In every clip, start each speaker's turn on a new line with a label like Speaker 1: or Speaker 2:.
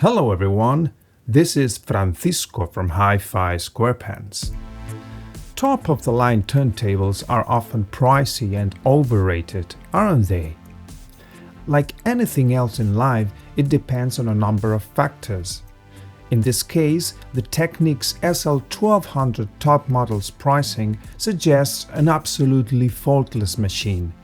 Speaker 1: Hello everyone, this is Francisco from HiFisquarepants. Top-of-the-line turntables are often pricey and overrated, aren't they? Like anything else in life, it depends on a number of factors. In this case, the Technics SL-1200 top model's pricing suggests an absolutely faultless machine,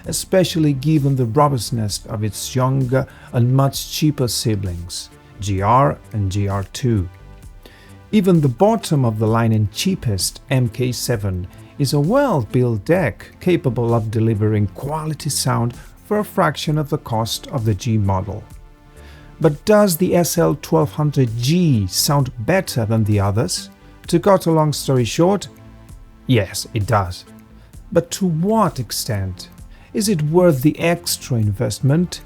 Speaker 1: especially given the robustness of its younger and much cheaper siblings, GR and GR2. Even the bottom of the line and cheapest MK7 is a well-built deck capable of delivering quality sound for a fraction of the cost of the G model. But does the SL-1200G sound better than the others? To cut a long story short, yes, it does. But to what extent? Is it worth the extra investment?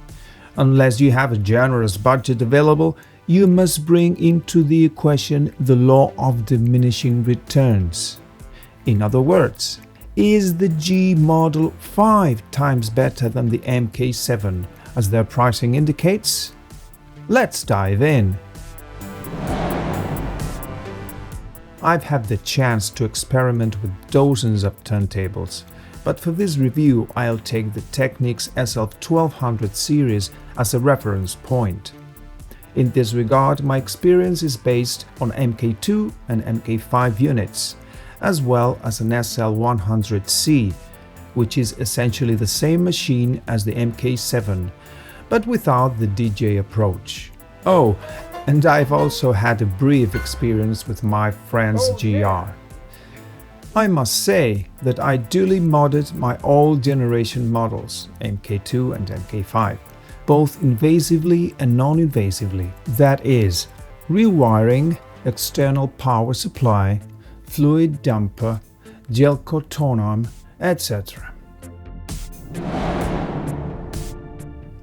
Speaker 1: Unless you have a generous budget available, you must bring into the equation the law of diminishing returns. In other words, is the G model 5 times better than the MK7, as their pricing indicates? Let's dive in. I've had the chance to experiment with dozens of turntables, but for this review I'll take the Technics SL-1200 series as a reference point. In this regard, my experience is based on MK2 and MK5 units, as well as an SL-1200C, which is essentially the same machine as the MK7, but without the DJ approach. Oh, and I've also had a brief experience with my friend's GR. I must say that I duly modded my old generation models, MK2 and MK5, both invasively and non-invasively, that is, rewiring, external power supply, fluid damper, Gelco Tonearm, etc.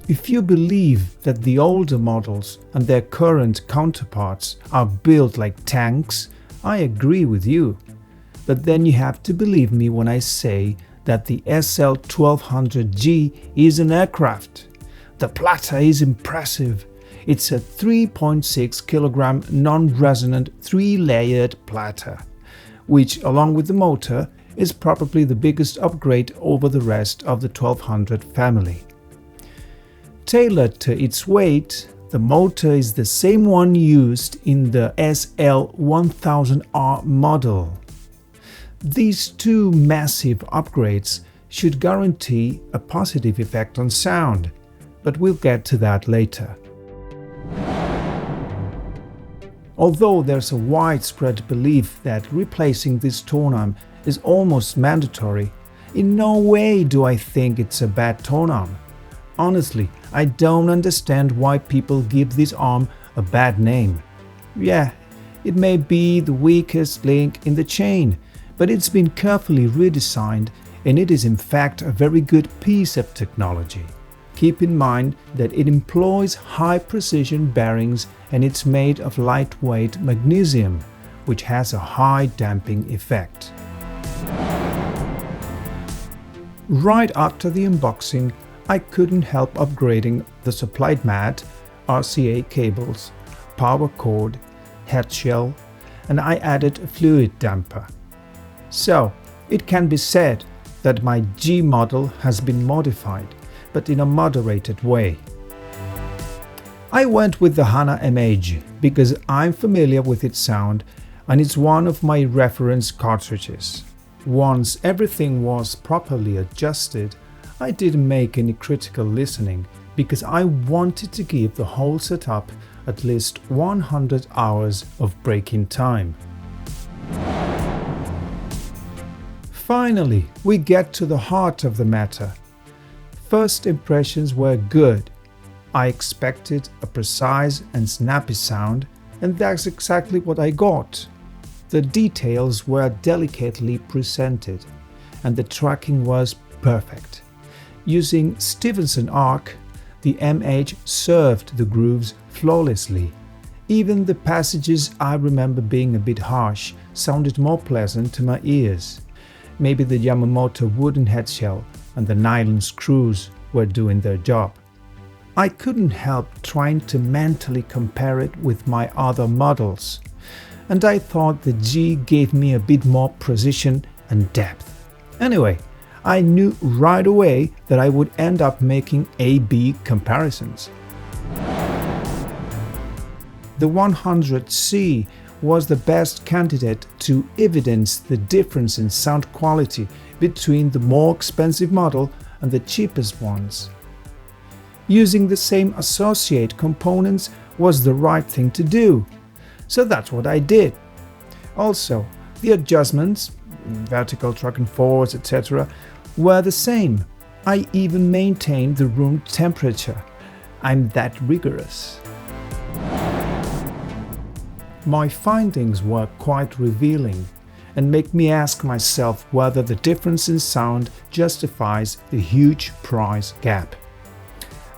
Speaker 1: If you believe that the older models and their current counterparts are built like tanks, I agree with you. But then you have to believe me when I say that the SL-1200G is an aircraft. The platter is impressive. It's a 3.6 kilogram non-resonant 3-layered platter, which, along with the motor, is probably the biggest upgrade over the rest of the 1200 family. Tailored to its weight, the motor is the same one used in the SL-1000R model. These two massive upgrades should guarantee a positive effect on sound, but we'll get to that later. Although there's a widespread belief that replacing this Tonearm is almost mandatory, in no way do I think it's a bad Tonearm. Honestly, I don't understand why people give this arm a bad name. Yeah, it may be the weakest link in the chain, but it's been carefully redesigned and it is in fact a very good piece of technology. Keep in mind that it employs high-precision bearings and it's made of lightweight magnesium, which has a high damping effect. Right after the unboxing, I couldn't help upgrading the supplied mat, RCA cables, power cord, headshell, and I added a fluid damper. So, it can be said that my G model has been modified, but in a moderated way. I went with the HANA MH because I'm familiar with its sound and it's one of my reference cartridges. Once everything was properly adjusted, I didn't make any critical listening because I wanted to give the whole setup at least 100 hours of break-in time. Finally, we get to the heart of the matter. First impressions were good. I expected a precise and snappy sound, and that's exactly what I got. The details were delicately presented, and the tracking was perfect. Using Stevenson arc, the MH served the grooves flawlessly. Even the passages I remember being a bit harsh sounded more pleasant to my ears. Maybe the Yamamoto wooden headshell and the nylon screws were doing their job. I couldn't help trying to mentally compare it with my other models, and I thought the G gave me a bit more precision and depth. Anyway, I knew right away that I would end up making A-B comparisons. The 100C was the best candidate to evidence the difference in sound quality between the more expensive model and the cheapest ones. Using the same associate components was the right thing to do, so that's what I did. Also, the adjustments, vertical, track and forwards, etc., were the same. I even maintained the room temperature. I'm that rigorous. My findings were quite revealing and make me ask myself whether the difference in sound justifies the huge price gap.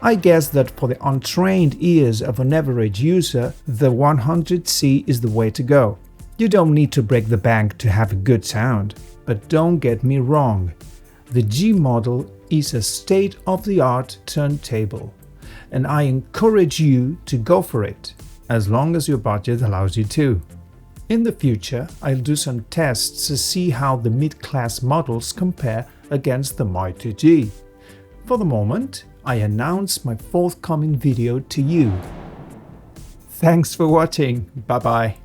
Speaker 1: I guess that for the untrained ears of an average user, the 100C is the way to go. You don't need to break the bank to have a good sound, but don't get me wrong. The G model is a state-of-the-art turntable, and I encourage you to go for it, as long as your budget allows you to. In the future, I'll do some tests to see how the mid-class models compare against the mighty G. For the moment, I announce my forthcoming video to you. Thanks for watching. Bye bye.